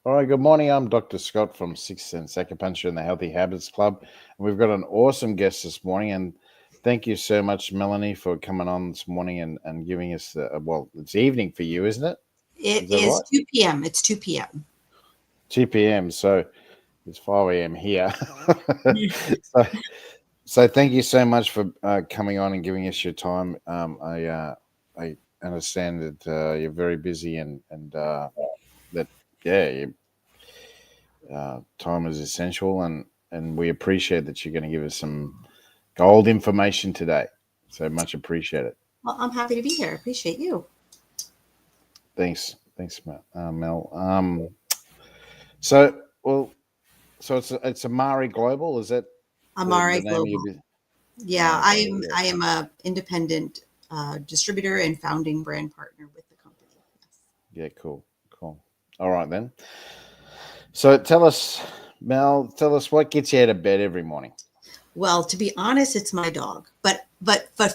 All right, good morning. I'm Dr. Scott from Sixth Sense Acupuncture and the Healthy Habits Club. And we've got an awesome guest this morning. And thank you so much, Melanie, for coming on this morning and giving us, well, it's evening for you, isn't it? It Is that is right? 2 p.m. It's 2 p.m. 2 p.m. So it's 5 a.m. here. so, so thank you so much for coming on and giving us your time. I understand that you're very busy and that, yeah, time is essential, and we appreciate that you're going to give us some gold information today. So much appreciated. Well, I'm happy to be here. Appreciate you. Thanks, Mel. So well, so it's Amari Global. Is that the Amari name of your Global. business? Yeah, Amari I Global. am. Yeah, I am a independent distributor and founding brand partner with the company. Yes. yeah, cool. All right then. So tell us, Mel. Tell us what gets you out of bed every morning. Well, to be honest, it's my dog. But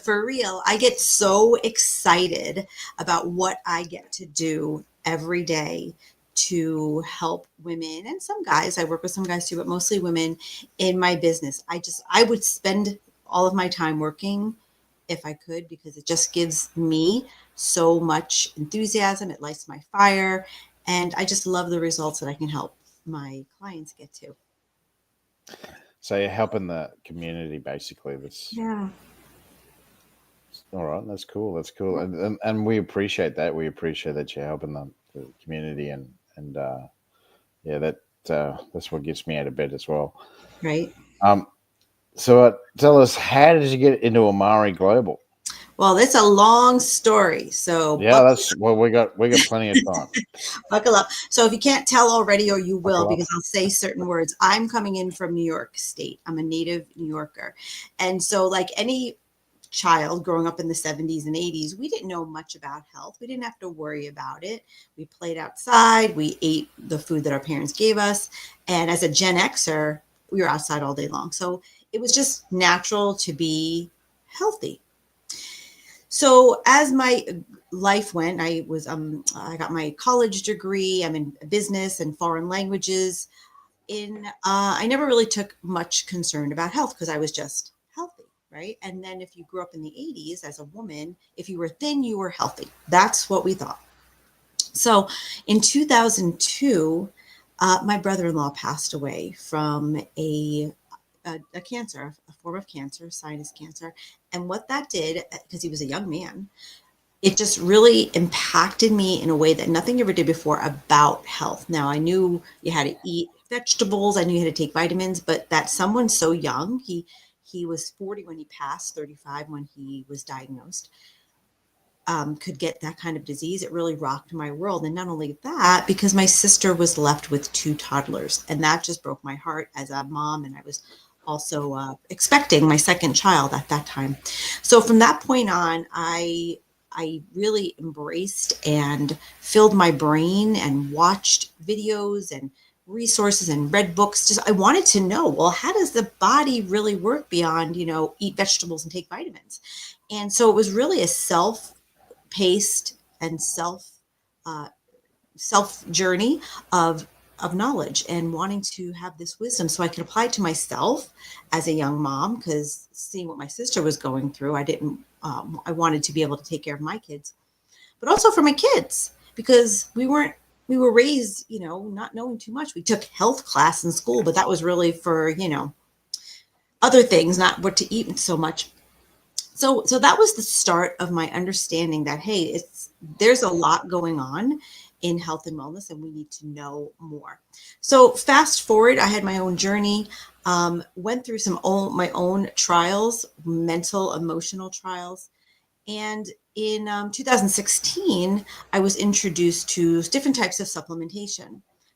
for real, I get so excited about what I get to do every day to help women and some guys. I work with some guys too, but mostly women in my business. I would spend all of my time working if I could because it just gives me so much enthusiasm. It lights my fire, and I just love the results that I can help my clients get to. So you're helping the community, basically. That's Yeah. all right. That's cool. That's cool, and we appreciate that. We appreciate that you're helping the community, and yeah, that's what gets me out of bed as well. Right. Um, so tell us, how did you get into Amari Global? Well, it's a long story, so Yeah, that's well, we got plenty of time. buckle up. So if you can't tell already, or you will, Buckle up. because I'll say certain words. I'm coming in from New York State. I'm a native New Yorker, and so like any child growing up in the 70s and 80s, we didn't know much about health. We didn't have to worry about it. We played outside. We ate the food that our parents gave us, and as a Gen Xer, we were outside all day long. So it was just natural to be healthy. So as my life went, I got my college degree. I'm in business and foreign languages. I never really took much concern about health because I was just healthy, right? And then if you grew up in the 80s as a woman, if you were thin, you were healthy. That's what we thought. So in 2002, my brother-in-law passed away from a cancer, a form of cancer, sinus cancer. And what that did, because he was a young man, it just really impacted me in a way that nothing ever did before about health. Now, I knew you had to eat vegetables, I knew you had to take vitamins, but that someone so young, he was 40 when he passed, 35 when he was diagnosed, could get that kind of disease. It really rocked my world. And not only that, because my sister was left with two toddlers, and that just broke my heart as a mom. And I was also expecting my second child at that time. So from that point on, I really embraced and filled my brain and watched videos and resources and read books. Just I wanted to know, well, how does the body really work beyond, eat vegetables and take vitamins? And so it was really a self-paced and uh, self journey of knowledge and wanting to have this wisdom so I could apply it to myself as a young mom, because seeing what my sister was going through, I wanted to be able to take care of my kids, but also for my kids, because we were raised, not knowing too much. We took health class in school, but that was really for, other things, not what to eat so much. So that was the start of my understanding that, hey, there's a lot going on in health and wellness, and we need to know more. So fast forward, I had my own journey, went through my own trials, mental, emotional trials, and in 2016, I was introduced to different types of supplementation.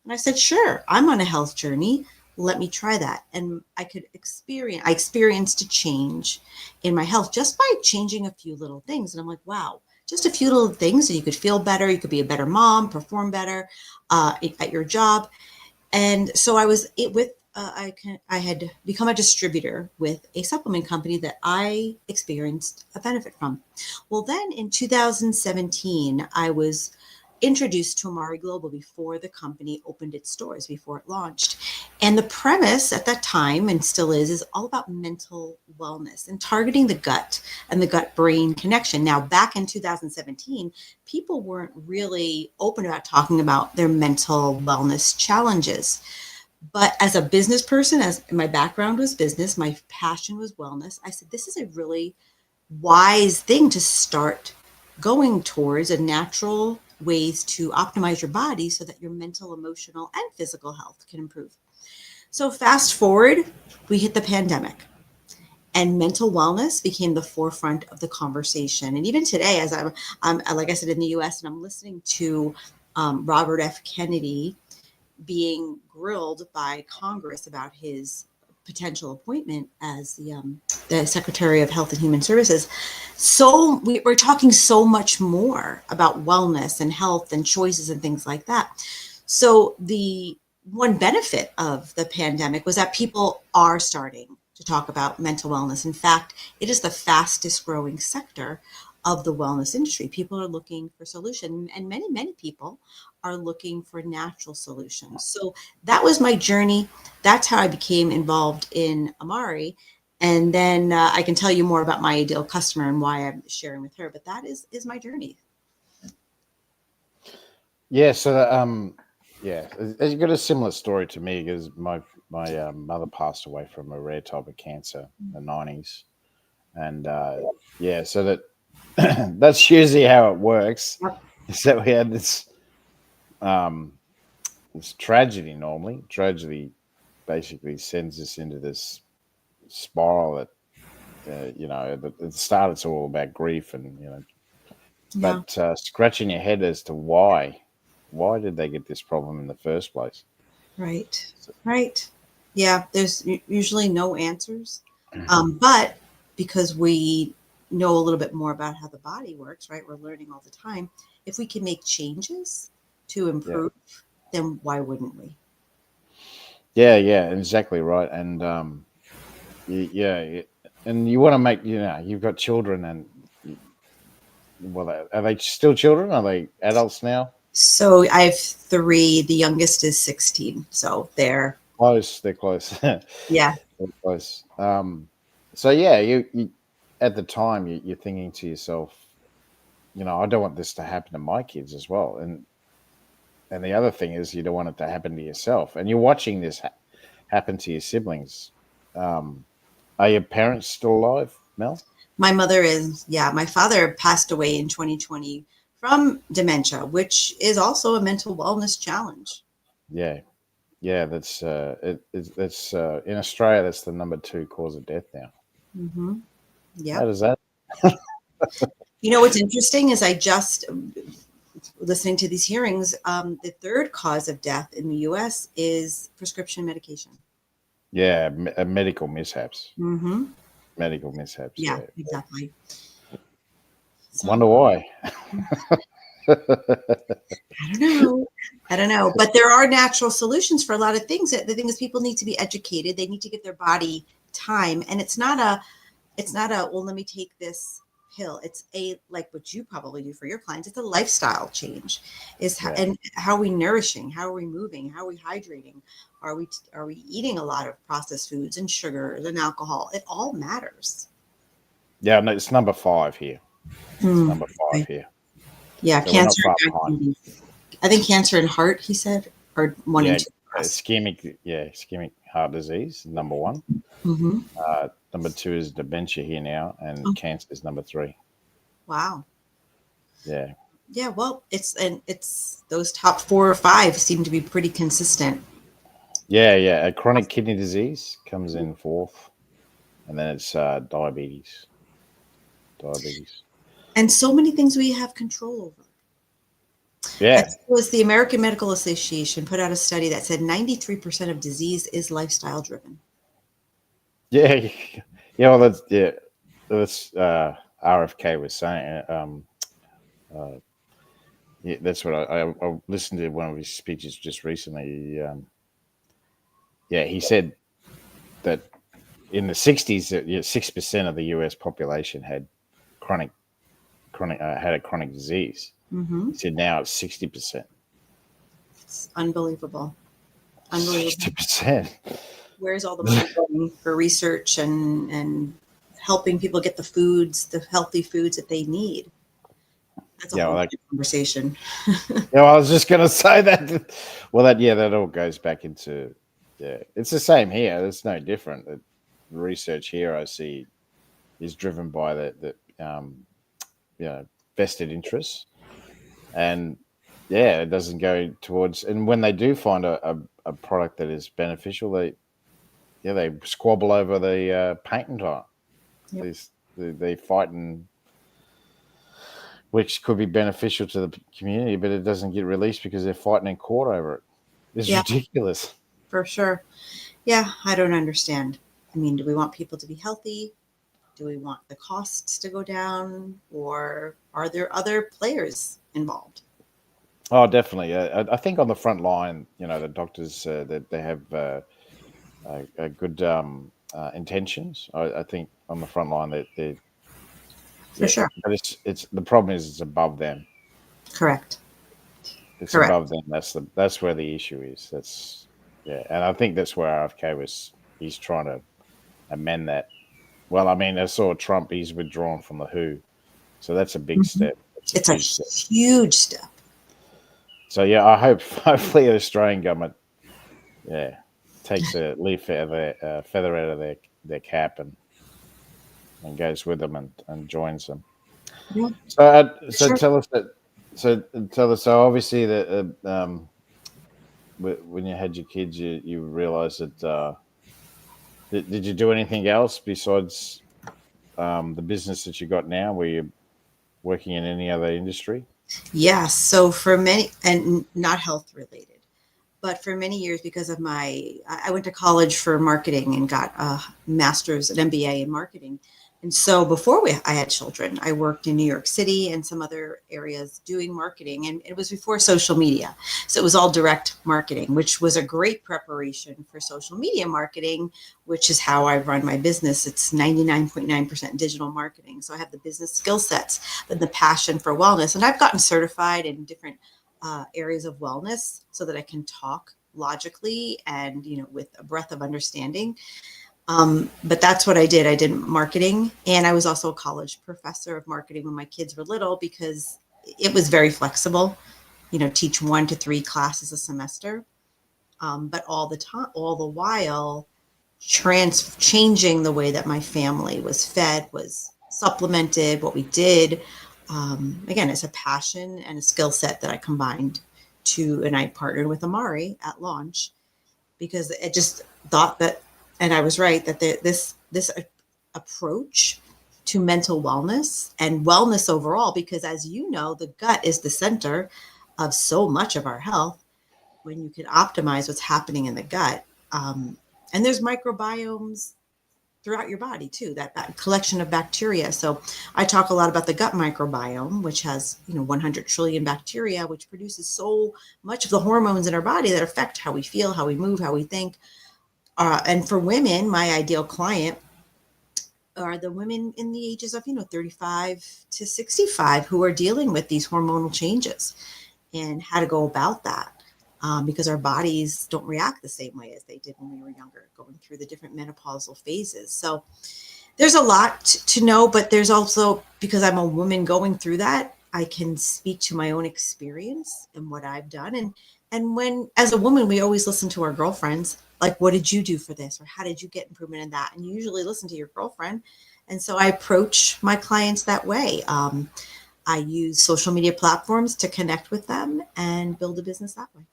And I said, sure, I'm on a health journey. Let me try that. And I experienced a change in my health just by changing a few little things. And I'm like, wow, just a few little things. And you could feel better. You could be a better mom, perform better at your job. And so I was it with I had become a distributor with a supplement company that I experienced a benefit from. Well, then in 2017, I was introduced to Amari Global before the company opened its doors, before it launched. And the premise at that time, and still is all about mental wellness and targeting the gut and the gut brain connection. Now, back in 2017, people weren't really open about talking about their mental wellness challenges. But as a business person, as my background was business, my passion was wellness, I said, this is a really wise thing to start going towards, a natural ways to optimize your body so that your mental, emotional, and physical health can improve. So fast forward, we hit the pandemic, and mental wellness became the forefront of the conversation. And even today, as I'm like I said, in the U.S., and I'm listening to Robert F. Kennedy being grilled by Congress about his potential appointment as the Secretary of Health and Human Services. So we're talking so much more about wellness and health and choices and things like that. So the one benefit of the pandemic was that people are starting to talk about mental wellness. In fact, it is the fastest growing sector of the wellness industry. People are looking for solutions, and many people are looking for natural solutions. So that was my journey. That's how I became involved in Amari. And then I can tell you more about my ideal customer and why I'm sharing with her. But that is my journey. Yeah. So yeah, you got a similar story to me because my mother passed away from a rare type of cancer in the 90s, and yeah, so that that's usually how it works. Yep. Is that we had um, this tragedy. Normally, tragedy basically sends us into this spiral that at the start it's all about grief and Yeah. but scratching your head as to why did they get this problem in the first place? Right. Right. Yeah. There's usually no answers. But because we know a little bit more about how the body works, right? We're learning all the time. If we can make changes to Yeah, improve, then why wouldn't we? yeah, exactly right. And and you want to make you've got children and well, are they still children? Are they adults now? So I have three. The youngest is 16. So Close, they're close. They're yeah, close. So yeah, you at the time you're thinking to yourself, I don't want this to happen to my kids as well. And the other thing is you don't want it to happen to yourself. And you're watching this happen to your siblings. Um, are your parents still alive, Mel? my mother is. Yeah, my father passed away in 2020 from dementia, which is also a mental wellness challenge. Yeah, yeah. That's in Australia. That's the number 2 cause of death now. Mm-hmm. How Yep. does that? You know what's interesting is I just listening to these hearings. The third cause of death in the U.S. is prescription medication. Yeah, medical mishaps. Mm-hmm. Medical mishaps. Yeah, Yeah. exactly. So Wonder why. I don't know. I don't know. But there are natural solutions for a lot of things. The thing is people need to be educated. They need to give their body time. And it's not a well, let me take this pill. It's a like what you probably do for your clients. It's a lifestyle change. Yeah. And how are we nourishing? How are we moving? How are we hydrating? Are we eating a lot of processed foods and sugars and alcohol? It all matters. Yeah, no, it's number 5 here. It's Hmm. number 5 Okay. here. Yeah, So we're not cancer far and behind. diabetes. I think cancer and heart, he said, are one and Yeah, two for us. ischemic heart disease, number 1. Mm-hmm. Number 2 is dementia here now, and Oh, cancer is number 3. wow. Yeah, Yeah, well, it's those top four or five seem to be pretty consistent. yeah. A chronic kidney disease comes in 4th, and then it's diabetes. Diabetes. And so many things we have control over. Yeah, As was the American Medical Association put out a study that said 93% of disease is lifestyle driven. yeah, yeah. Well, that's RFK was saying. Uh, yeah, that's what I listened to one of his speeches just recently. Yeah, he said that in the 60s, 6% of the US population had chronic had a chronic disease. Mm-hmm. He said now it's 60%. It's unbelievable. Unbelievable. 60%. Where's all the money going for research and helping people get the foods, the healthy foods that they need? That's a Yeah, whole well, other conversation. yeah, I was just going to say that. Well, that all goes back into, yeah, it's the same here. It's no different. The research here I see is driven by you know, vested interests, and yeah, it doesn't go towards. And when they do find a product that is beneficial, they squabble over the patent on it. Yep. They fight, and which could be beneficial to the community, but it doesn't get released because they're fighting in court over it. It's Yeah, ridiculous. for sure. Yeah, I don't understand. I mean, do we want people to be healthy? Do we want the costs to go down? Or are there other players involved? Oh, definitely. I think on the front line, you know, the doctors that they have good intentions. I think on the front line that they, For yeah, sure. but it's the problem is it's above them. Correct. It's Correct. above them. That's where the issue is. That's yeah, and I think that's where RFK he's trying to amend that. Well, I mean, I saw Trump. He's withdrawn from the WHO, so that's a big Mhm. step. It's a It's a huge step. huge step. So yeah, I hope hopefully the Australian government, yeah, takes a leaf out of feather out of their cap and goes with them and joins them. Yeah, So for so sure. tell us that. So tell us. So obviously that when you had your kids, you realized that. Did you do anything else besides the business that you got now? Were you working in any other industry? Yeah. So for many, and not health related, but for many years, because of I went to college for marketing and got a master's, an MBA in marketing. And so before I had children, I worked in New York City and some other areas doing marketing. And it was before social media. So it was all direct marketing, which was a great preparation for social media marketing, which is how I run my business. It's 99.9% digital marketing. So I have the business skill sets, but the passion for wellness. And I've gotten certified in different areas of wellness so that I can talk logically and with a breadth of understanding. But that's what I did. I did marketing, and I was also a college professor of marketing when my kids were little because it was very flexible. Teach 1 to 3 classes a semester, but all the while, changing the way that my family was fed, was supplemented, what we did. Again, it's a passion and a skill set that I combined and I partnered with Amari at launch because it just thought that, and I was right, that this approach to mental wellness and wellness overall, because as you know, the gut is the center of so much of our health. When you can optimize what's happening in the gut, and there's microbiomes throughout your body too, that collection of bacteria. So I talk a lot about the gut microbiome, which has 100 trillion bacteria, which produces so much of the hormones in our body that affect how we feel, how we move, how we think. And for women, my ideal client are the women in the ages of 35 to 65 who are dealing with these hormonal changes and how to go about that. Because our bodies don't react the same way as they did when we were younger, going through the different menopausal phases. So there's a lot to know, but there's also, because I'm a woman going through that, I can speak to my own experience and what I've done. And when, as a woman, we always listen to our girlfriends, like, what did you do for this? Or how did you get improvement in that? And you usually listen to your girlfriend. And so I approach my clients that way. I use social media platforms to connect with them and build a business that way.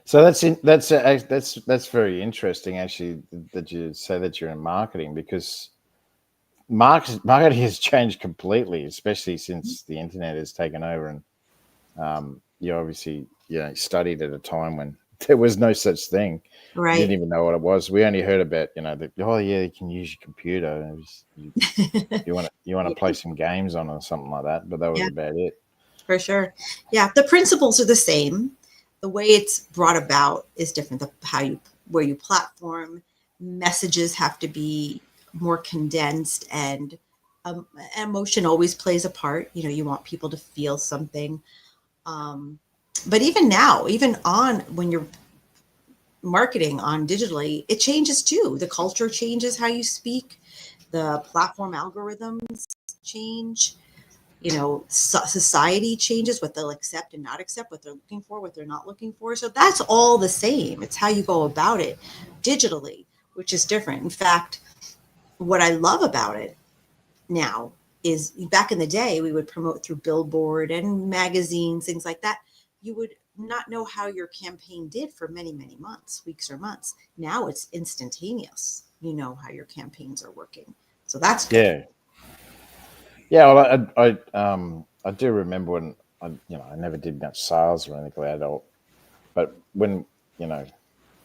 So that's very interesting, actually, that you say that you're in marketing, because marketing has changed completely, especially since the internet has taken over. And you obviously studied at a time when there was no such thing. You didn't Right. even know what it was. We only heard about oh yeah, you can use your computer. And you want to play some games on it or something like that, but that was Yeah. about it. For sure. Yeah, the principles are the same. The way it's brought about is different. Where you platform, messages have to be more condensed and Emotion always plays a part. You want people to feel something. But even now, even on when you're marketing on digitally, it changes too. The culture changes how you speak. The platform algorithms change. Society changes, what they'll accept and not accept, what they're looking for, what they're not looking for. So that's all the same. It's how you go about it digitally, which is different. In fact, what I love about it now is back in the day, we would promote through billboard and magazines, things like that. You would not know how your campaign did for many, many months, weeks or months. Now it's instantaneous. You know how your campaigns are working. So that's good. Yeah. Yeah, well, I do remember when I never did much sales or anything like that, but when I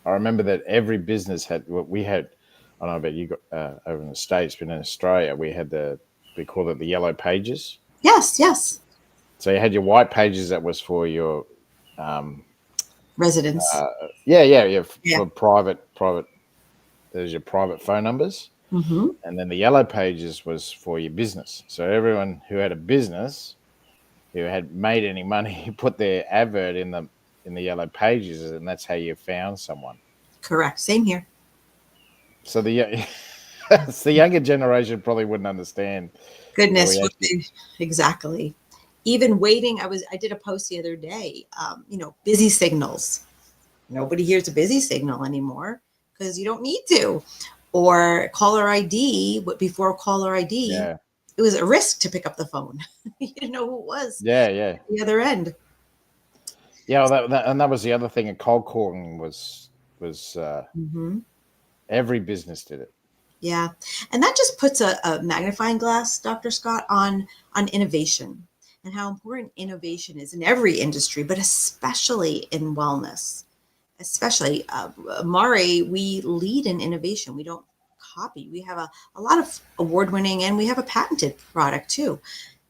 remember that every business had what we had. I don't know about you over in the States, but in Australia we call it the yellow pages. Yes, yes. So you had your white pages that was for your Residents. yeah Yeah. for private. There's your private phone numbers. Mm-hmm. And then the yellow pages was for your business. So everyone who had a business who had made any money put their advert in the yellow pages, and that's how you found someone. Correct. Same here. So the younger generation probably wouldn't understand that Goodness, we actually. exactly. Even waiting, I did a post the other day. Busy signals. Nobody hears a busy signal anymore because you don't need to. Or caller ID, but before caller ID, Yeah, it was a risk to pick up the phone. You didn't know who it was yeah. at the other end. Yeah, well, and that was the other thing. And cold calling was Hmm. every business did it. Yeah, and that just puts a magnifying glass, Dr. Scott, on innovation and how important innovation is in every industry, but especially in wellness. Especially Mare, we lead in innovation. We don't copy. We have a lot of award winning, and we have a patented product too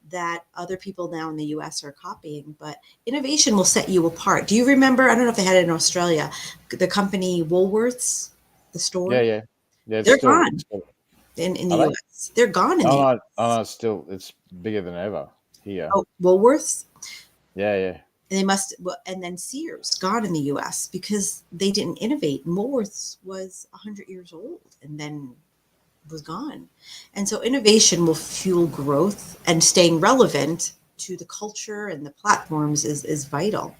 that other people now in the US are copying. But innovation will set you apart. Do you remember? I don't know if they had it in Australia, the company Woolworths, the Yeah, store. yeah, yeah. They're gone in the Are they? US. They're gone in Oh the no, oh US. no. Still, it's bigger than ever here. Oh, Woolworths. Yeah, yeah. And they must, well, and then Sears gone in the US because they didn't innovate. Woolworths was 100 years old and then was gone. And so innovation will fuel growth, and staying relevant to the culture and the platforms is vital.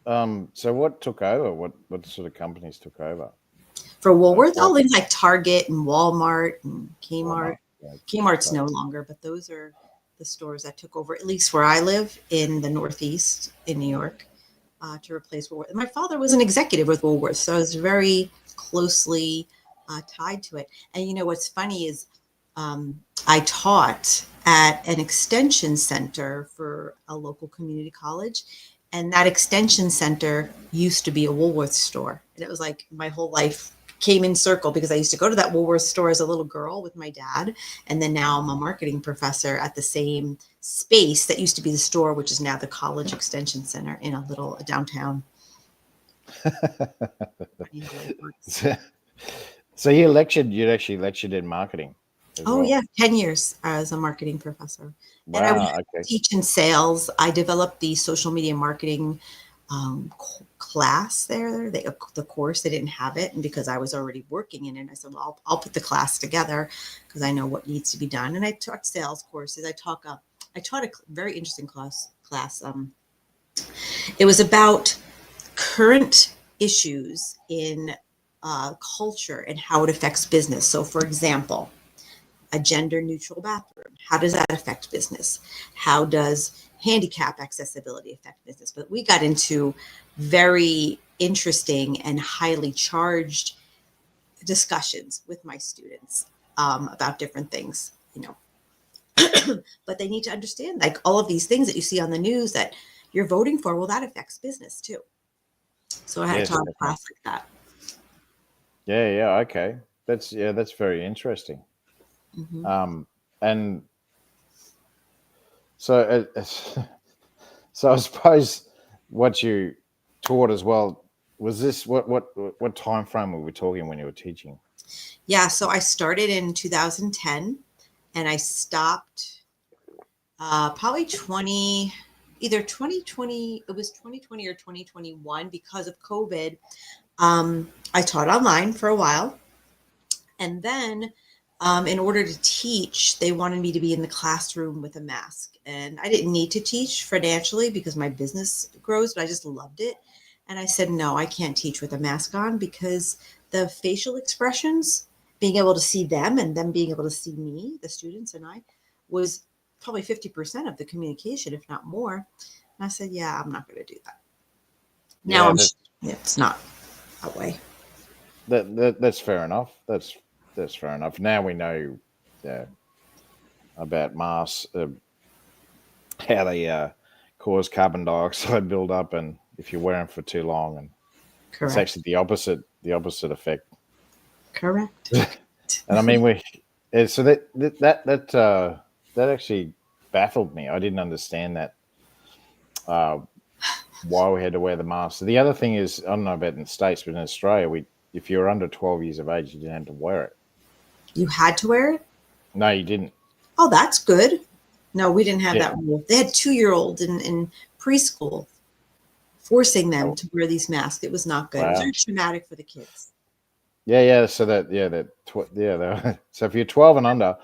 So what took over? What sort of companies took over? For Woolworths, What all things like Target and Walmart and Kmart. Walmart? Yeah, Kmart's so, no longer, but those are the stores that took over, at least where I live in the Northeast in New York, to replace Woolworths. My father was an executive with Woolworths, so I was very closely tied to it. And what's funny is I taught at an extension center for a local community college. And that extension center used to be a Woolworths store. And it was like my whole life came in circle because I used to go to that Woolworths store as a little girl with my dad. And then now I'm a marketing professor at the same space that used to be the store, which is now the college extension center in a little downtown. Funny how life works. so you actually lectured in marketing as Oh, well. yeah, 10 years as a marketing professor. And I went Wow. to Okay. teach in sales. I developed the social media marketing class there, the course. They didn't have it. And because I was already working in it, I said, well, I'll put the class together because I know what needs to be done. And I taught sales courses. I taught a very interesting class. It was about current issues in culture and how it affects business. So, for example, a gender neutral bathroom. How does that affect business? How does handicap accessibility affect business? But we got into very interesting and highly charged discussions with my students about different things, but they need to understand like all of these things that you see on the news that you're voting for, well, that affects business too. So I had Yes, taught a definitely. class like that. Yeah. Okay. That's very interesting. Hmm. And so so I suppose what you taught as well was this. What time frame were we talking when you were teaching? Yeah, so I started in 2010. and I stopped probably either 2020, it was 2020 or 2021 because of COVID. I taught online for a while. And then in order to teach, they wanted me to be in the classroom with a mask. And I didn't need to teach financially because my business grows, but I just loved it. And I said, no, I can't teach with a mask on because the facial expressions, being able to see them and them being able to see me, the students and I, was probably 50% of the communication, if not more. And I said, yeah, I'm not going to do that. Now it's not that way. That's fair enough. That's fair enough. Now we know about masks, how they cause carbon dioxide buildup, and if you wear them for too long, and Correct. it's actually the opposite effect. Correct. And I mean, so that actually baffled me. I didn't understand that. Why we had to wear the mask. So the other thing is, I don't know about in the States, but in Australia, if you were under 12 years of age, you didn't have to wear it. You had to wear it? No, you didn't. Oh, that's good. No, we didn't have that rule. They had 2-year-olds in preschool forcing them to wear these masks. It was not good. Wow. It was very traumatic for the kids. Yeah. So so if you're 12 and under,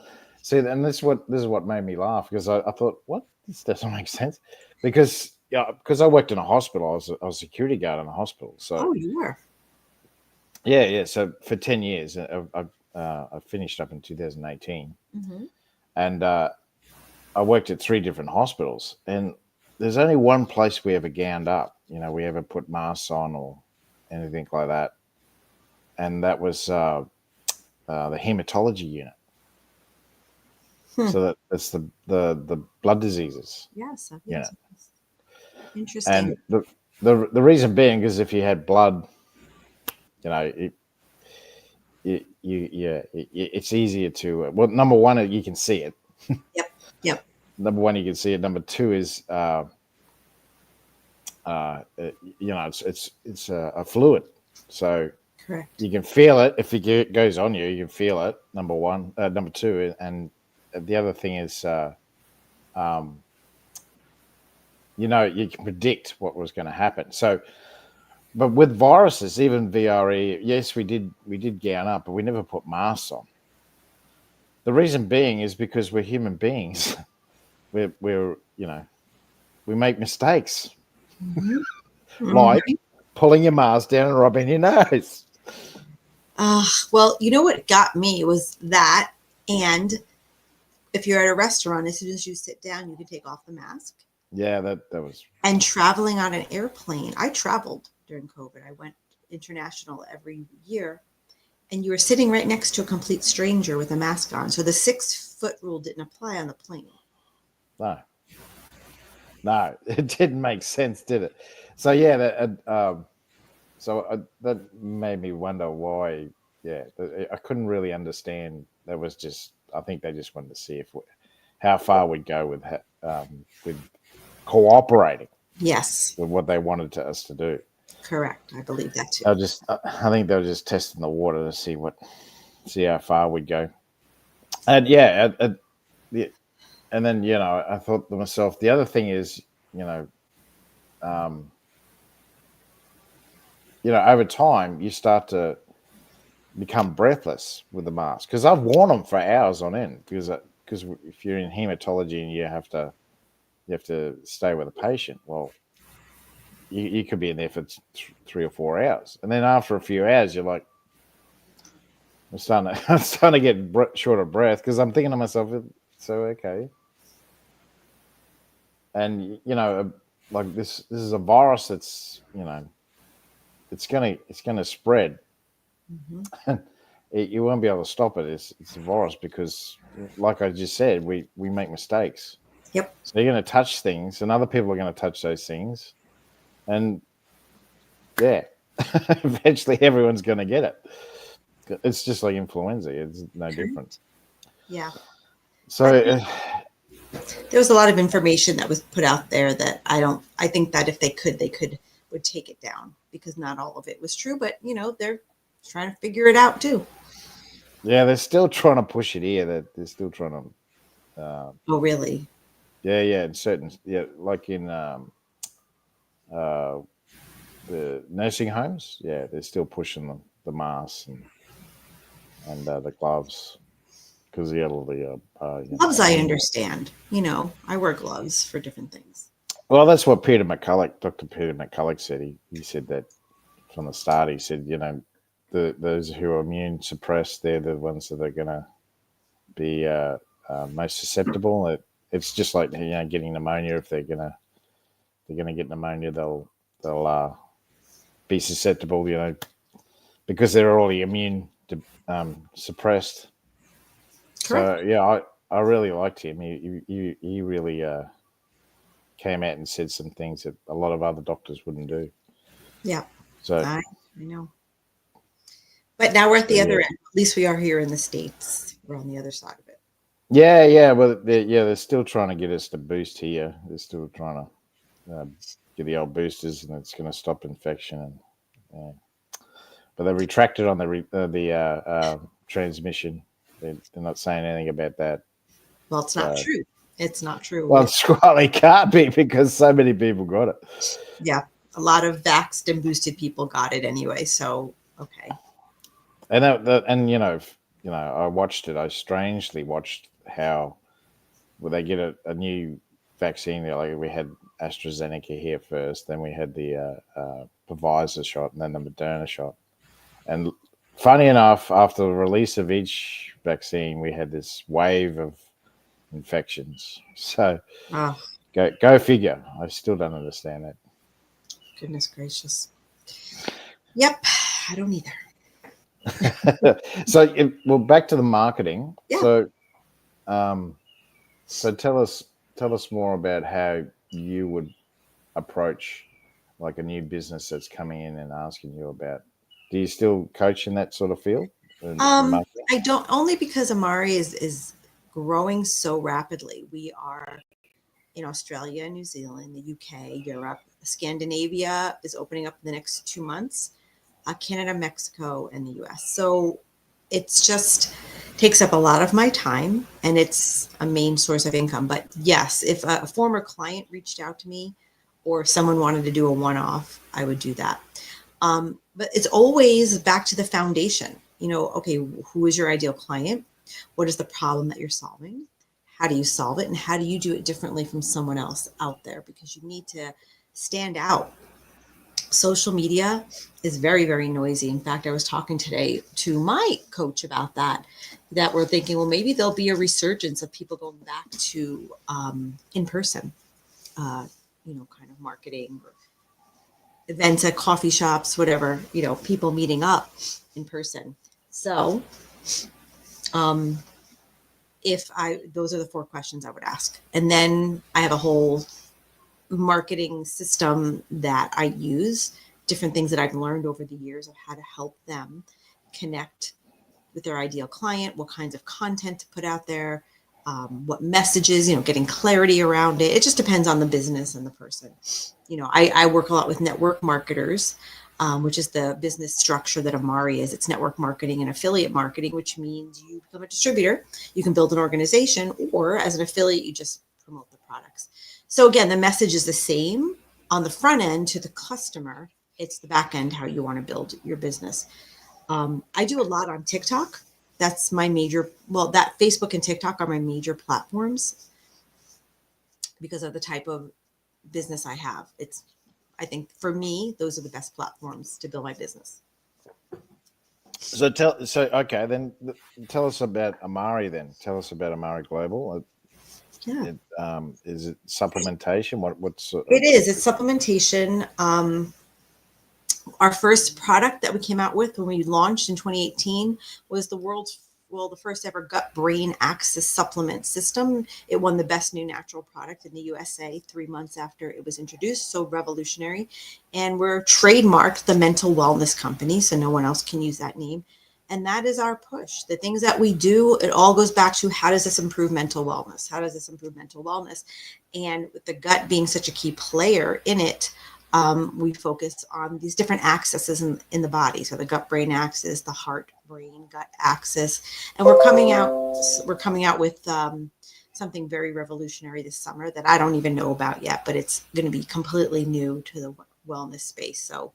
see, and this is what made me laugh, because I thought, what? This doesn't make sense, because I worked in a hospital. I was a security guard in a hospital. So you were. Yeah. So for 10 years, I finished up in 2018, and I worked at 3 different hospitals, and there's only one place we ever gowned up. We ever put masks on or anything like that, and that was the hematology unit. So that's the blood diseases. Yes. Yeah. Interesting. And the reason being is if you had blood, it's easier to. Well, number one, you can see it. Yep. Number one, you can see it. Number two is, it's a fluid, so correct. You can feel it if it goes on you. You can feel it. Number one, number two, and the other thing is, you can predict what was going to happen. So, but with viruses, even VRE, yes, we did gown up, but we never put masks on. The reason being is because we're human beings. we're we make mistakes, like pulling your mask down and rubbing your nose. Well, you know what got me was that, and if you're at a restaurant, as soon as you sit down, you can take off the mask. Yeah, that was. And traveling on an airplane, I traveled during COVID. I went international every year, and you were sitting right next to a complete stranger with a mask on. So the 6-foot rule didn't apply on the plane. No, it didn't make sense, did it? So yeah, that made me wonder why. Yeah, I couldn't really understand. That was just, I think they just wanted to see how far we'd go with cooperating. Yes. With what they wanted us to do. Correct. I believe that too. I think they were just testing the water to see how far we'd go. And yeah, and then I thought to myself, the other thing is, over time you start to become breathless with the mask, because I've worn them for hours on end, because if you're in hematology and you have to stay with a patient, well, you could be in there for 3 or 4 hours, and then after a few hours you're like, I'm starting to get short of breath, because I'm thinking to myself, so okay, and like this is a virus that's it's gonna spread. You won't be able to stop it. It's a virus, because, like I just said, we make mistakes. Yep. So you're going to touch things, and other people are going to touch those things, and eventually everyone's going to get it. It's just like influenza. It's no different. Yeah. So there was a lot of information that was put out there that I think that if they would take it down, because not all of it was true, but they're trying to figure it out too. Yeah, they're still trying to push it here. They're still trying to Oh, really? Yeah, in certain, like in the nursing homes. Yeah, they're still pushing the masks and the gloves because the elderly are Gloves, I immune. understand. I wear gloves for different things. Well, that's what Dr. Peter McCulloch said. He said that from the start. He said, those who are immune suppressed, they're the ones that are going to be most susceptible. It's just like getting pneumonia. If they're gonna get pneumonia, they'll be susceptible. Because they're already immune suppressed. Correct. So yeah, I really liked him. He really came out and said some things that a lot of other doctors wouldn't do. Yeah, So I know. But now we're at so the other yeah, end. At least we are here in the States. We're on the other side of it. yeah. Well, they're still trying to get us to boost here. They're still trying to get the old boosters, and it's going to stop infection. And but they retracted on the transmission. They're not saying anything about that. Well, it's not So, true. It's not true. well, it can't be because so many people got it. Yeah, a lot of vaxxed and boosted people got it anyway. So, okay. And I watched it. I strangely watched how they get a new vaccine. Like we had AstraZeneca here first, then we had the Pfizer shot, and then the Moderna shot. And funny enough, after the release of each vaccine, we had this wave of infections. So Oh, go figure. I still don't understand that. goodness gracious. Yep, I don't either. Well, back to the marketing. Yeah. Um, so tell us more about how you would approach like a new business that's coming in and asking you about. Do you still coach in that sort of field in marketing? I don't, only because Amari is growing so rapidly. We are in Australia, New Zealand, the UK, Europe, Scandinavia is opening up in the next 2 months, Canada, Mexico, and the US. So it's just takes up a lot of my time and it's a main source of income. But yes, if a former client reached out to me or if someone wanted to do a one-off, I would do that. But it's always back to the foundation. Okay, who is your ideal client? What is the problem that you're solving? How do you solve it? And how do you do it differently from someone else out there? Because you need to stand out. Social media is very, very noisy. In fact, I was talking today to my coach about that we're thinking, well, maybe there'll be a resurgence of people going back to in person, kind of marketing or events at coffee shops, whatever, people meeting up in person. So, um, those are the 4 questions I would ask. And then I have a whole marketing system that I use, different things that I've learned over the years of how to help them connect with their ideal client, what kinds of content to put out there, what messages, getting clarity around it. It just depends on the business and the person. I work a lot with network marketers, which is the business structure that Amari is. It's network marketing and affiliate marketing, which means you become a distributor, you can build an organization, or as an affiliate, you just promote the products. So again, the message is the same on the front end to the customer. It's the back end, how you want to build your business. I do a lot on TikTok. That's my major, that Facebook and TikTok are my major platforms because of the type of business I have. I think for me, those are the best platforms to build my business. Okay, then tell us about Amari. Then tell us about Amari Global. Yeah, Is it supplementation? What's it is. It's supplementation. Our first product that we came out with when we launched in 2018 was the first ever gut brain axis supplement system. It won the best new natural product in the USA 3 months after it was introduced. So revolutionary. And we're trademarked the mental wellness company, so no one else can use that name. And that is our push. The things that we do, it all goes back to how does this improve mental wellness? How does this improve mental wellness? And with the gut being such a key player in it, we focus on these different axes in the body. So the gut brain axis, the heart brain gut axis, and we're coming out with something very revolutionary this summer that I don't even know about yet, but it's going to be completely new to the wellness space. So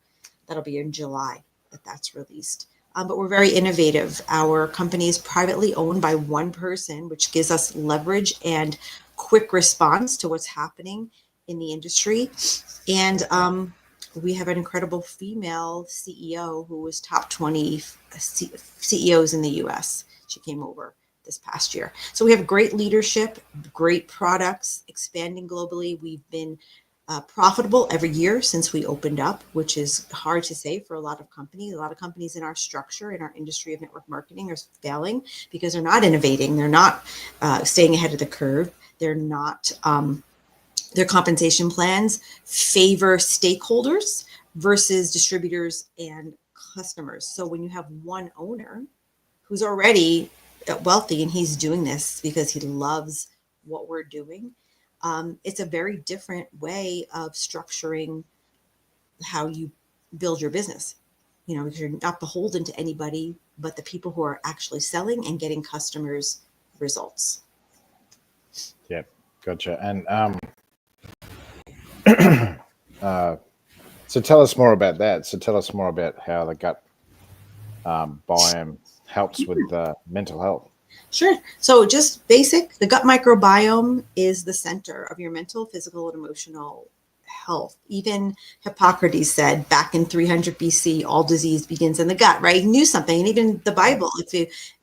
that'll be in July that's released. But we're very innovative. Our company is privately owned by one person, which gives us leverage and quick response to what's happening in the industry. And we have an incredible female CEO who was top 20 CEOs in the US. She came over this past year. So we have great leadership, great products, expanding globally. We've been profitable every year since we opened up, which is hard to say for a lot of companies. A lot of companies in our structure, in our industry of network marketing, are failing because they're not innovating. They're not staying ahead of the curve. They're not, their compensation plans favor stakeholders versus distributors and customers. So when you have one owner who's already wealthy and he's doing this because he loves what we're doing, it's a very different way of structuring how you build your business, because you're not beholden to anybody but the people who are actually selling and getting customers results. Yep, gotcha. And so tell us more about that. So tell us more about how the gut biome helps with mental health. Sure. So just basic, the gut microbiome is the center of your mental, physical, and emotional health. Even Hippocrates said back in 300 BC, all disease begins in the gut, right? He knew something. And even the Bible,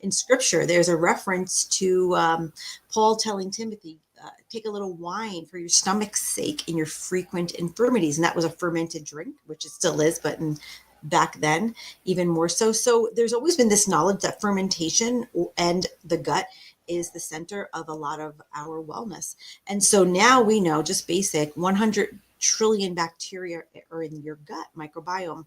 in scripture, there's a reference to Paul telling Timothy, take a little wine for your stomach's sake in your frequent infirmities. And that was a fermented drink, which it still is, but back then, even more so. So there's always been this knowledge that fermentation and the gut is the center of a lot of our wellness. And so now we know, just basic, 100 trillion bacteria are in your gut microbiome.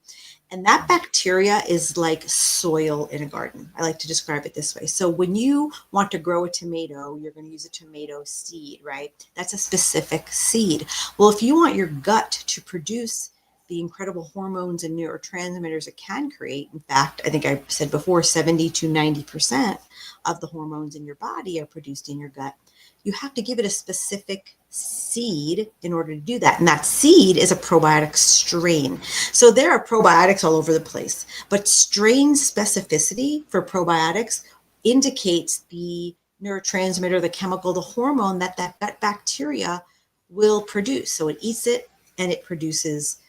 And that bacteria is like soil in a garden. I like to describe it this way. So when you want to grow a tomato, you're going to use a tomato seed, right? That's a specific seed. Well, if you want your gut to produce the incredible hormones and neurotransmitters it can create. In fact, I think I said before, 70 to 90% of the hormones in your body are produced in your gut. You have to give it a specific seed in order to do that. And that seed is a probiotic strain. So there are probiotics all over the place, but strain specificity for probiotics indicates the neurotransmitter, the chemical, the hormone that gut bacteria will produce. So it eats it and it produces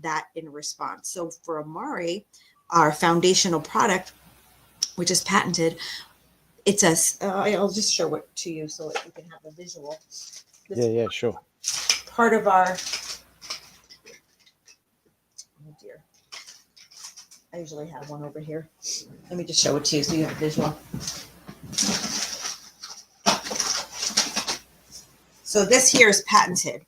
that in response. So for Amare, our foundational product, which is patented, it's I'll just show it to you so that you can have a visual. Yeah, sure. Part of our, oh dear, I usually have one over here. Let me just show it to you so you have a visual. So this here is patented.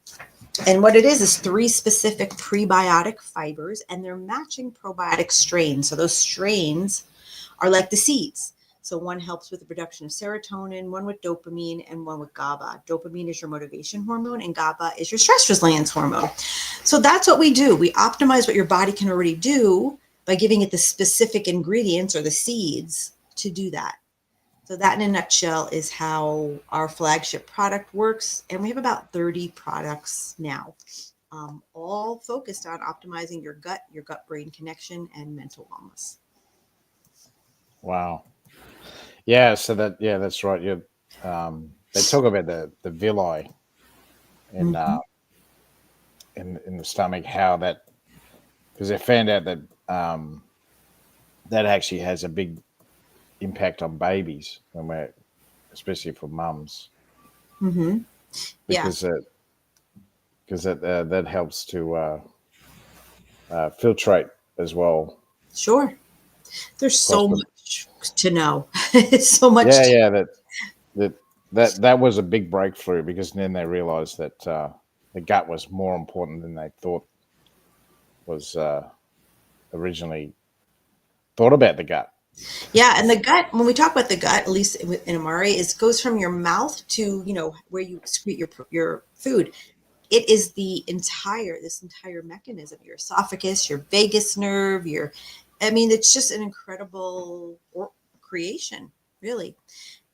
And what it is 3 specific prebiotic fibers, and they're matching probiotic strains. So those strains are like the seeds. So one helps with the production of serotonin, one with dopamine, and one with GABA. Dopamine is your motivation hormone, and GABA is your stress resilience hormone. So that's what we do. We optimize what your body can already do by giving it the specific ingredients or the seeds to do that. So that in a nutshell is how our flagship product works. And we have about 30 products now, all focused on optimizing your gut-brain connection and mental wellness. Wow. Yeah. So that's right. They talk about the villi in the stomach, how that, because they found out that that actually has a big impact on babies especially for mums. Mm-hmm. Because that helps to filtrate as well. Sure. There's so much to know. So much. Yeah. That was a big breakthrough, because then they realized that the gut was more important than they thought was originally thought about the gut. Yeah, and the gut, when we talk about the gut, at least in Amare, it goes from your mouth to, where you excrete your food. It is this entire mechanism, your esophagus, your vagus nerve, it's just an incredible creation, really.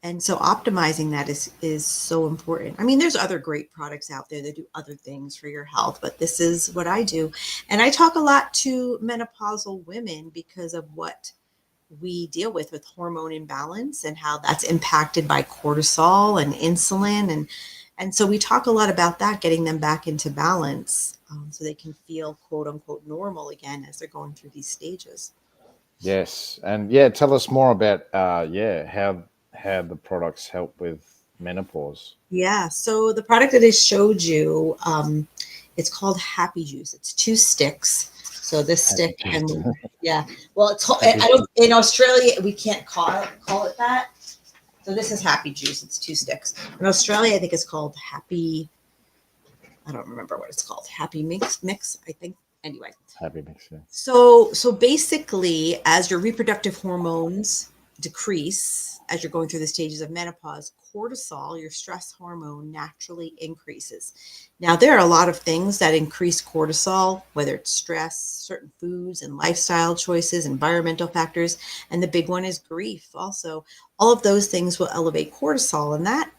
And so optimizing that is so important. I mean, there's other great products out there that do other things for your health, but this is what I do. And I talk a lot to menopausal women because of what we deal with hormone imbalance and how that's impacted by cortisol and insulin, and so we talk a lot about that, getting them back into balance, so they can feel quote unquote normal again as they're going through these stages. Yes, and yeah, tell us more about how the products help with menopause. Yeah, so the product that I showed you, it's called Happy Juice. It's 2 sticks. So this Happy stick, juice. and yeah, well, it's Happy I don't, in Australia we can't call it that. So this is Happy Juice. It's 2 sticks. In Australia, I think it's called Happy. I don't remember what it's called. Happy Mix, I think. Anyway, Happy mix. Yeah. so basically, as your reproductive hormones decrease as you're going through the stages of menopause, cortisol, your stress hormone, naturally increases. Now, there are a lot of things that increase cortisol, whether it's stress, certain foods and lifestyle choices, environmental factors, and the big one is grief. Also, all of those things will elevate cortisol, and that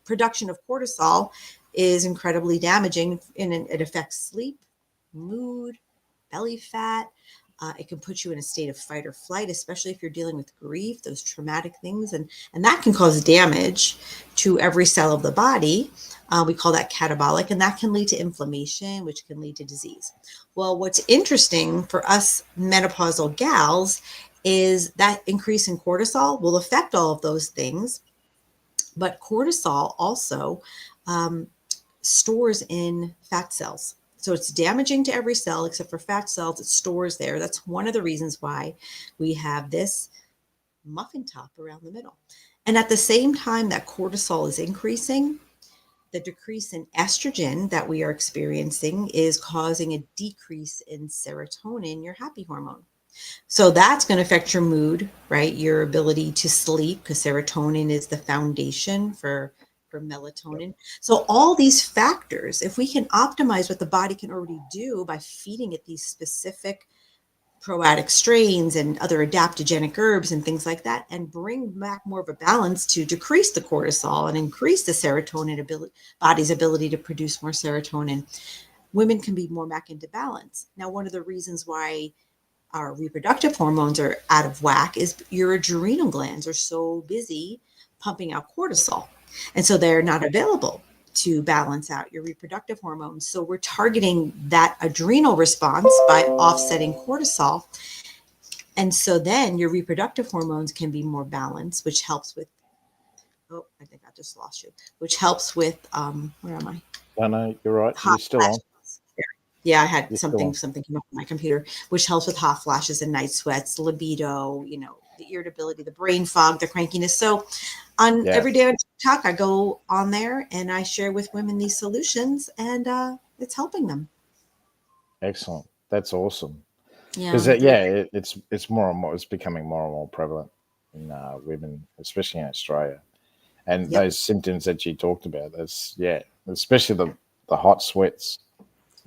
production of cortisol is incredibly damaging, and it affects sleep, mood, belly fat. It can put you in a state of fight or flight, especially if you're dealing with grief, those traumatic things, and that can cause damage to every cell of the body. We call that catabolic, and that can lead to inflammation, which can lead to disease. Well, what's interesting for us menopausal gals is that increase in cortisol will affect all of those things, but cortisol also um, stores in fat cells. So it's damaging to every cell except for fat cells. It stores there. That's one of the reasons why we have this muffin top around the middle. And at the same time that cortisol is increasing, the decrease in estrogen that we are experiencing is causing a decrease in serotonin, your happy hormone. So that's going to affect your mood, right? Your ability to sleep, because serotonin is the foundation for melatonin. So all these factors, if we can optimize what the body can already do by feeding it these specific probiotic strains and other adaptogenic herbs and things like that, and bring back more of a balance to decrease the cortisol and increase the serotonin body's ability to produce more serotonin, women can be more back into balance. Now, one of the reasons why our reproductive hormones are out of whack is your adrenal glands are so busy pumping out cortisol. And so they're not available to balance out your reproductive hormones. So we're targeting that adrenal response by offsetting cortisol. And so then your reproductive hormones can be more balanced, which helps with, oh, I think I just lost you, which helps with, where am I? No, you're right. You're Hot still on. flashes. Yeah, I had You're still on. something came up on my computer, which helps with hot flashes and night sweats, libido, the irritability, the brain fog, the crankiness. So on Yeah. every day on TikTok, I go on there and I share with women these solutions, and it's helping them. Excellent. That's awesome. Because Yeah. it's more and more. It's becoming more and more prevalent in women, especially in Australia. And Yep. those symptoms that you talked about, especially the hot sweats.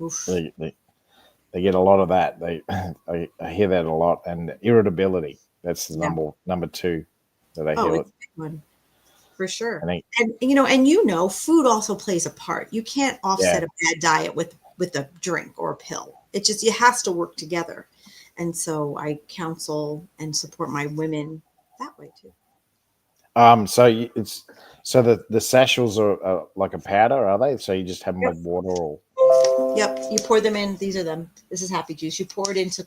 Oof. They get a lot of that. I hear that a lot, and irritability. That's the Yeah. number two that I Oh, hear. it's a big one for sure. And And food also plays a part. You can't yeah, offset a bad diet with a drink or a pill. It has to work together. And so I counsel and support my women that way too. So the sachets are like a powder, are they? So you just have them Yep. with water, or Yep. You pour them in. These are them. This is Happy Juice. You pour it into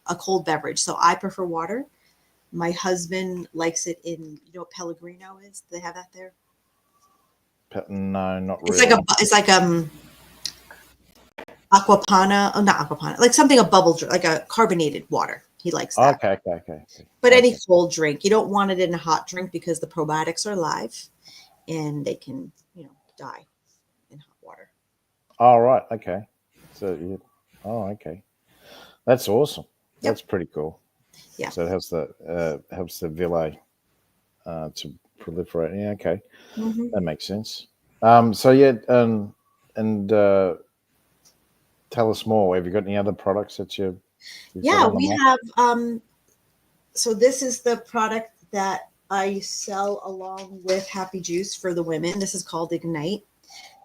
a cold beverage. So I prefer water. My husband likes it in, what Pellegrino is? Do they have that there? no, not It's like a really. it's like aquapana. Oh, not aquapana. Like something a bubble drink, like a carbonated water. He likes that. But any Okay. cold drink, you don't want it in a hot drink because the probiotics are live and they can, die in hot water. All right. Okay. So okay. That's awesome. Yep. That's pretty cool. Yeah. So it helps the villi to proliferate. Yeah. Okay. Mm-hmm. That makes sense. So yeah, and tell us more. Have you got any other products that you've got Yeah, on the we market? have so this is the product that I sell along with Happy Juice for the women. This is called Ignite.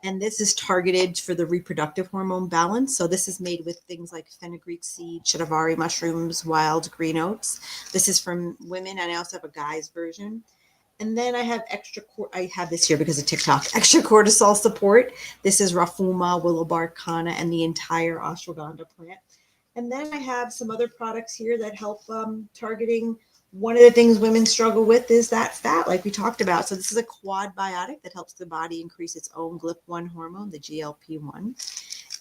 And this is targeted for the reproductive hormone balance. So this is made with things like fenugreek seed, shatavari mushrooms, wild green oats. This is from women, and I also have a guy's version. And then I have I have this here because of TikTok, extra cortisol support. This is Rafuma, willow bark, kana, and the entire ashwagandha plant. And then I have some other products here that help targeting. One of the things women struggle with is that fat, like we talked about. So this is a quad biotic that helps the body increase its own GLP-1 hormone, the GLP-1.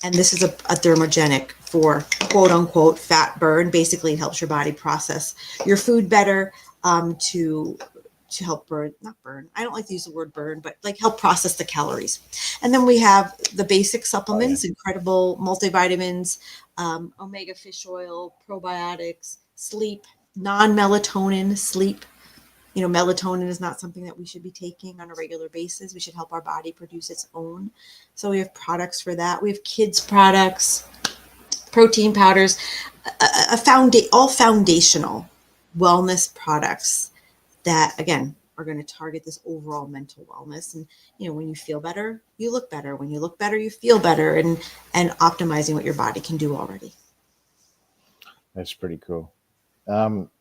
And this is a thermogenic for quote unquote fat burn. Basically, it helps your body process your food better to help not burn. I don't like to use the word burn, but like help process the calories. And then we have the basic supplements, incredible multivitamins, omega fish oil, probiotics, sleep, non-melatonin sleep. Melatonin is not something that we should be taking on a regular basis. We should help our body produce its own. So we have products for that. We have kids products, protein powders, all foundational wellness products that, again, are going to target this overall mental wellness. And, when you feel better, you look better. When you look better, you feel better, and optimizing what your body can do already. That's pretty cool.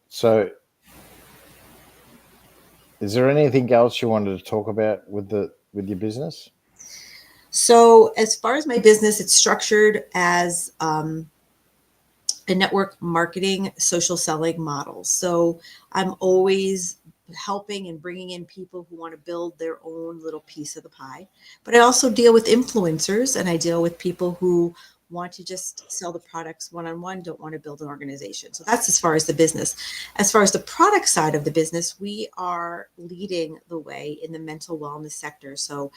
So is there anything else you wanted to talk about with your business? So as far as my business, it's structured as a network marketing, social selling model. So I'm always helping and bringing in people who want to build their own little piece of the pie. But I also deal with influencers, and I deal with people who want to just sell the products one-on-one, don't want to build an organization. So that's as far as the business. As far as the product side of the business, we are leading the way in the mental wellness sector. So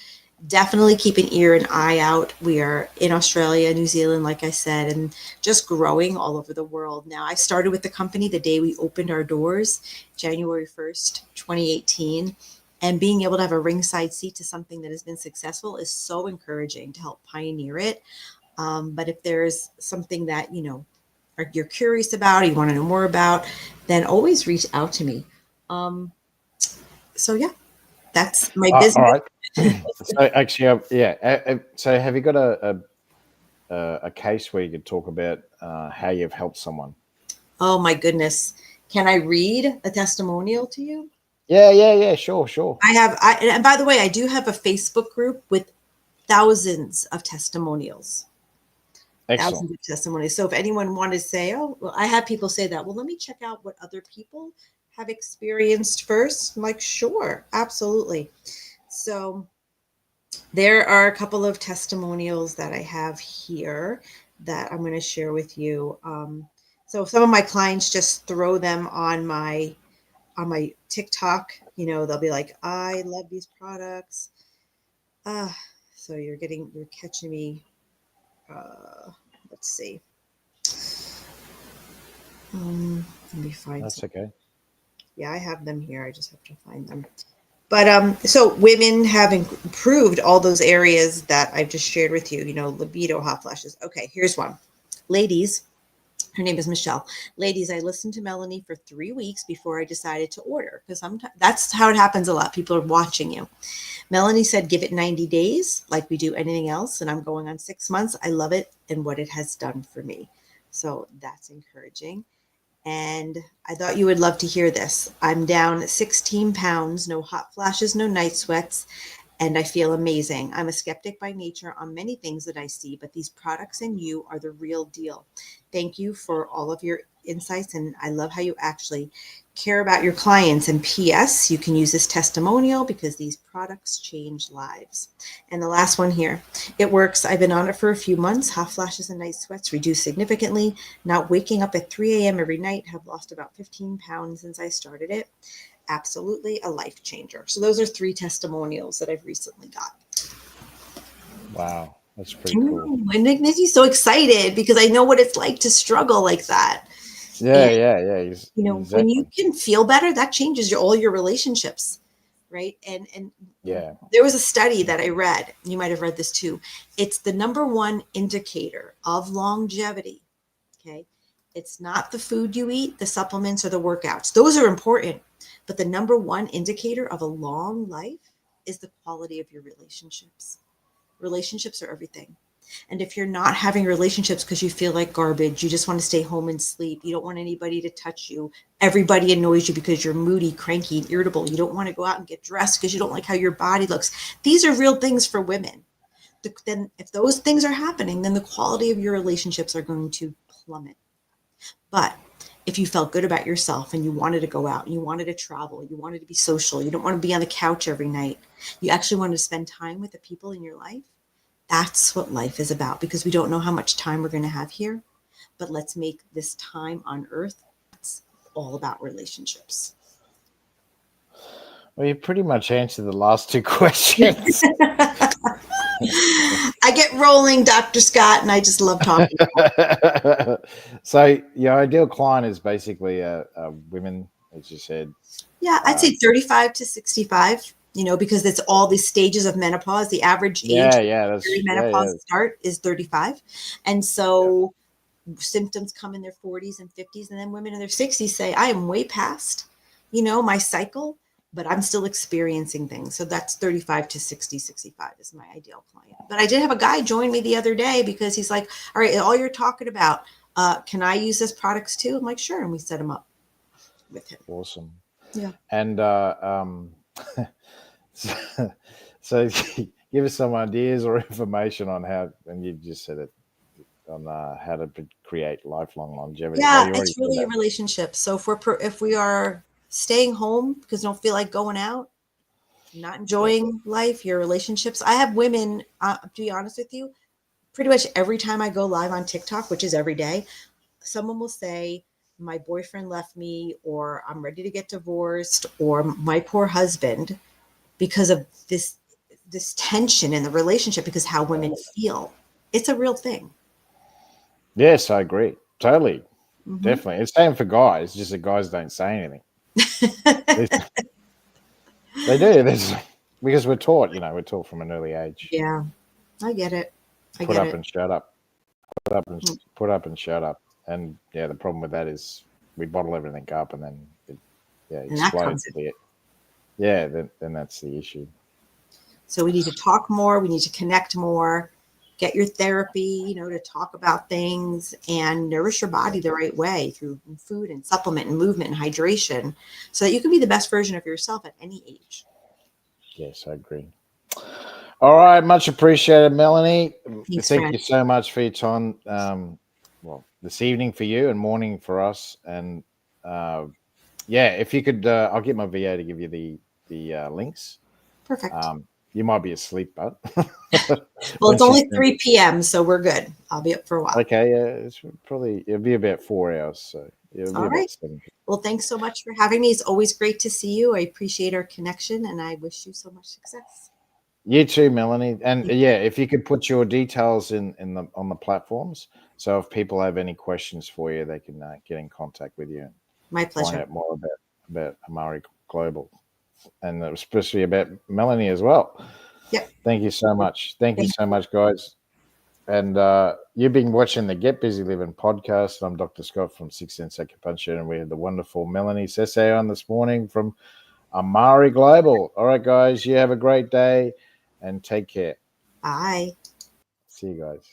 definitely keep an ear and eye out. We are in Australia, New Zealand, like I said, and just growing all over the world. Now, I started with the company the day we opened our doors, January 1st, 2018. And being able to have a ringside seat to something that has been successful is so encouraging to help pioneer it. But if there's something that, you're curious about, or you want to know more about, then always reach out to me. So yeah, that's my business. All right. So actually, so have you got a case where you could talk about how you've helped someone? Oh my goodness. Can I read a testimonial to you? Yeah. Sure. And by the way, I do have a Facebook group with thousands of testimonials. Excellent. Thousands of testimonies. So if anyone wanted to say, oh, well, I have people say that, well, let me check out what other people have experienced first. I'm like, sure, absolutely. So there are a couple of testimonials that I have here that I'm going to share with you. So some of my clients just throw them on my TikTok. They'll be like, I love these products. So you're catching me. Let's see. Let me find. That's okay. Yeah, I have them here. I just have to find them. But so women have improved all those areas that I've just shared with you. Libido, hot flashes. Okay, here's one. Ladies, her name is Michelle. Ladies, I listened to Melani for 3 weeks before I decided to order, because sometimes that's how it happens a lot. People are watching you. Melani said, give it 90 days like we do anything else. And I'm going on 6 months. I love it and what it has done for me. So that's encouraging. And I thought you would love to hear this. I'm down 16 pounds, no hot flashes, no night sweats, and I feel amazing. I'm a skeptic by nature on many things that I see, but these products and you are the real deal. Thank you for all of your insights, and I love how you actually care about your clients. And P.S., you can use this testimonial because these products change lives. And the last one here, it works. I've been on it for a few months. Hot flashes and night sweats reduced significantly. Not waking up at 3 a.m. every night. Have lost about 15 pounds since I started it. Absolutely a life changer. So those are 3 testimonials that I've recently got. Wow, that's pretty cool. And it makes me so excited because I know what it's like to struggle like that. Yeah. Exactly. When you can feel better, that changes all your relationships, right? And yeah, there was a study that I read. You might have read this too. It's the number one indicator of longevity. Okay, it's not the food you eat, the supplements, or the workouts. Those are important. But the number one indicator of a long life is the quality of your relationships. Relationships are everything. And if you're not having relationships because you feel like garbage, you just want to stay home and sleep, you don't want anybody to touch you, everybody annoys you because you're moody, cranky, and irritable, you don't want to go out and get dressed because you don't like how your body looks. These are real things for women. Then if those things are happening, then the quality of your relationships are going to plummet. But if you felt good about yourself and you wanted to go out, and you wanted to travel, you wanted to be social, you don't want to be on the couch every night, you actually wanted to spend time with the people in your life, that's what life is about, because we don't know how much time we're going to have here. But let's make this time on earth, it's all about relationships. Well, you pretty much answered the last two questions. I get rolling, Dr. Scott, and I just love talking. So your ideal client is basically women, as you said. Yeah, I'd say 35 to 65, because it's all these stages of menopause. The average age perimenopause start is 35. And so symptoms come in their 40s and 50s, and then women in their 60s say, I am way past, my cycle, but I'm still experiencing things. So that's 35 to 60, 65 is my ideal client. But I did have a guy join me the other day because he's like, all right, all you're talking about, can I use this products too? I'm like, sure. And we set him up with him. Awesome. Yeah. And so give us some ideas or information on how, and you just said it, on how to create lifelong longevity. Yeah, it's really a relationship. So if we are staying home because don't feel like going out, not enjoying life, your relationships. I have women, to be honest with you, pretty much every time I go live on TikTok, which is every day, someone will say, my boyfriend left me, or I'm ready to get divorced, or my poor husband, because of this tension in the relationship, because how women feel. It's a real thing. Yes, I agree. Totally. Mm-hmm. Definitely. It's same for guys, just that guys don't say anything. They do. Because we're taught, we're taught from an early age. Yeah, I get it. Put up and shut up. Put up and shut up. And yeah, the problem with that is we bottle everything up and then it explodes. Then that's the issue. So we need to talk more. We need to connect more. Get your therapy, to talk about things and nourish your body the right way through food and supplement and movement and hydration, so that you can be the best version of yourself at any age. Yes, I agree. All right. Much appreciated, Melanie. Thanks, Thank you so much for your time. This evening for you and morning for us. And if you could, I'll get my VA to give you the links. Perfect. You might be asleep, but well, it's only 3 p.m., so we're good. I'll be up for a while. Okay, it'll be about 4 hours. So all right. Well, thanks so much for having me. It's always great to see you. I appreciate our connection, and I wish you so much success. You too, Melanie. And if you could put your details on the platforms, so if people have any questions for you, they can get in contact with you. My pleasure. Find out more about Amari Global, and especially about Melanie as well. Yep. Thank you so much. Thank you so much, guys. And you've been watching the Get Busy Living podcast. I'm Dr. Scott from 6 Sense Acupuncture, and we had the wonderful Melanie Sessa on this morning from Amari Global. All right, guys, you have a great day and take care. Bye. See you guys.